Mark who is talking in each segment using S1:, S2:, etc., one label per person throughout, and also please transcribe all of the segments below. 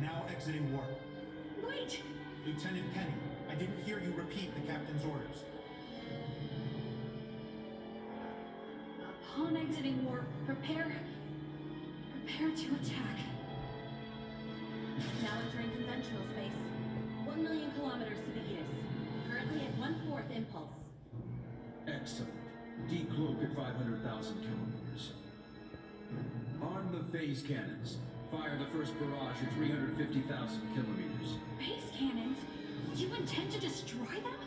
S1: now exiting warp.
S2: Wait!
S1: Lieutenant Kenny, I didn't hear you repeat the captain's orders.
S2: Upon exiting warp, prepare to attack. Now entering conventional space. 1 million kilometers to the Ydas. Currently at 1/4 impulse.
S3: Excellent. Decloak at 500,000 kilometers. Arm the phase cannons. Fire the first barrage at 350,000 kilometers.
S2: Phase cannons? You intend to destroy them?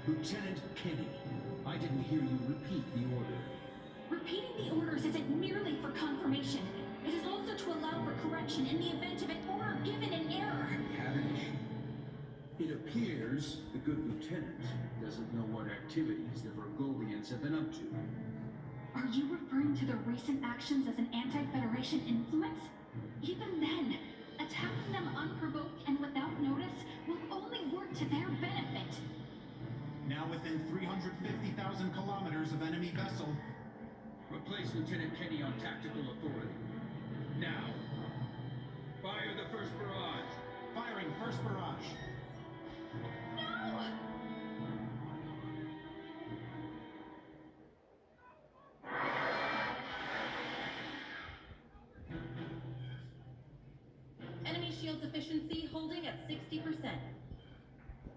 S3: Lieutenant Kenny, I didn't hear you repeat the order.
S2: Repeating the orders isn't merely for confirmation. It is also to allow for correction in the event of an order given in error.
S3: We have an issue. It appears the good lieutenant doesn't know what activities the Virgolians have been up to.
S2: Are you referring to their recent actions as an anti-Federation influence? Even then, attacking them unprovoked and without notice will only work to their benefit.
S1: Now within 350,000 kilometers of enemy vessel.
S3: Replace Lieutenant Kenny on tactical authority. Now. Fire the first barrage.
S1: Firing first barrage.
S2: No! Enemy shields efficiency holding at 60%.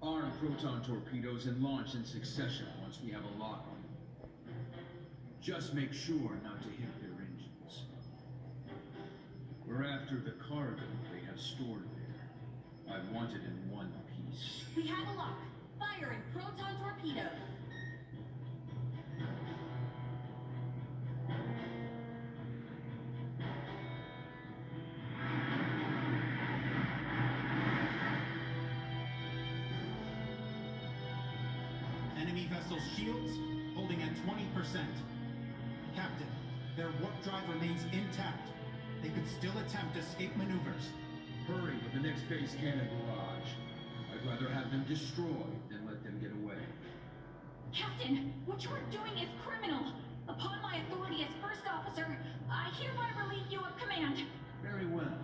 S3: Arm proton torpedoes and launch in succession once we have a lock on them. Just make sure not to hit their engines. We're after the cargo they have stored there. I want it in one piece.
S2: We have a lock. Firing proton torpedoes.
S1: Enemy vessel shields holding at 20%. Captain, their warp drive remains intact. They could still attempt escape maneuvers.
S3: Hurry with the next phase cannon barrage. I'd rather have them destroyed than let them get away.
S2: Captain, what you are doing is criminal. Upon my authority as first officer, I hereby relieve you of command.
S3: Very well.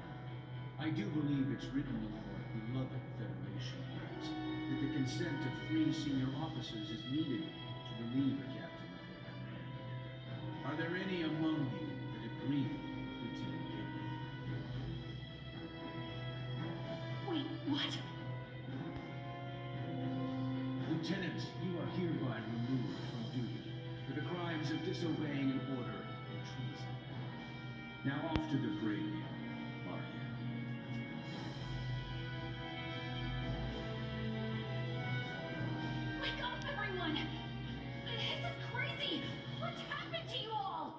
S3: I do believe it's written in our beloved Federation rules that the consent of 3 senior officers is needed to relieve a captain of their command. Are there any among you that agree, Lieutenant Kenny?
S2: Wait, what?
S3: Lieutenant, you are hereby removed from duty for the crimes of disobeying an order and treason. Now off to the brig, Marielle.
S2: Wake up, everyone! This is crazy! What's happened to you all?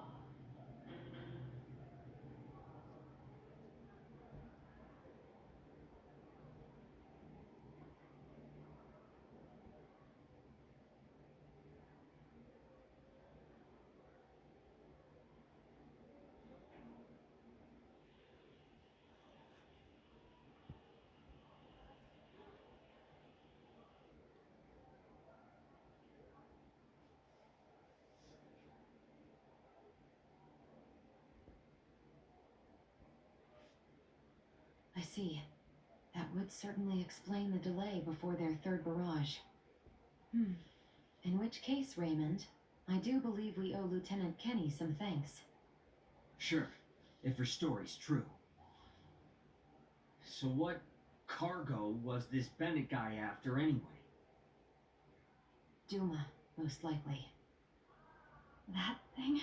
S4: I see. That would certainly explain the delay before their third barrage. In which case, Raymond, I do believe we owe Lieutenant Kenny some thanks.
S5: Sure, if her story's true. So what cargo was this Bennett guy after anyway?
S4: Duma, most likely.
S2: That thing?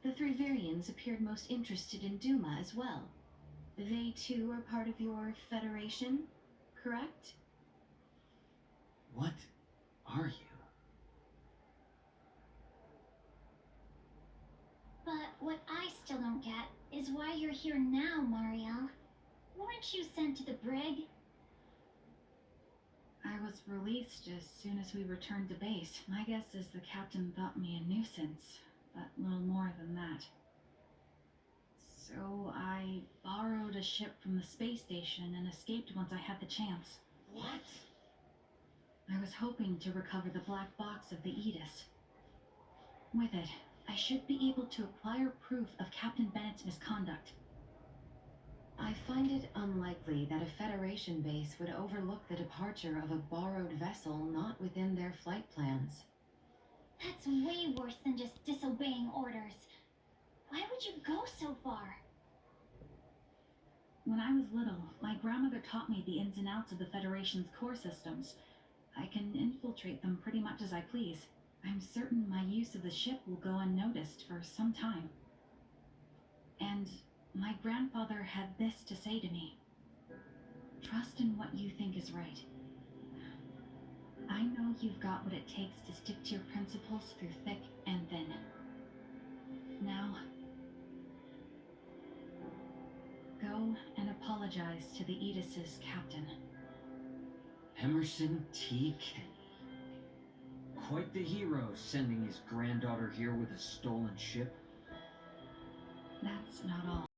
S4: The 3 Varians appeared most interested in Duma as well. They too are part of your Federation, correct?
S5: What are you?
S6: But what I still don't get is why you're here now, Marielle. Weren't you sent to the brig?
S7: I was released as soon as we returned to base. My guess is the captain thought me a nuisance, but little more than that. So I borrowed a ship from the space station and escaped once I had the chance.
S5: What?
S7: I was hoping to recover the black box of the Ydas. With it, I should be able to acquire proof of Captain Bennett's misconduct.
S4: I find it unlikely that a Federation base would overlook the departure of a borrowed vessel not within their flight plans.
S6: That's way worse than just disobeying orders. Why would you go so far?
S7: When I was little, my grandmother taught me the ins and outs of the Federation's core systems. I can infiltrate them pretty much as I please. I'm certain my use of the ship will go unnoticed for some time. And my grandfather had this to say to me. Trust in what you think is right. I know you've got what it takes to stick to your principles through thick and thin. Now, go and apologize to the Ydas' captain.
S5: Emerson T. Kenny. Quite the hero, sending his granddaughter here with a stolen ship.
S7: That's not all.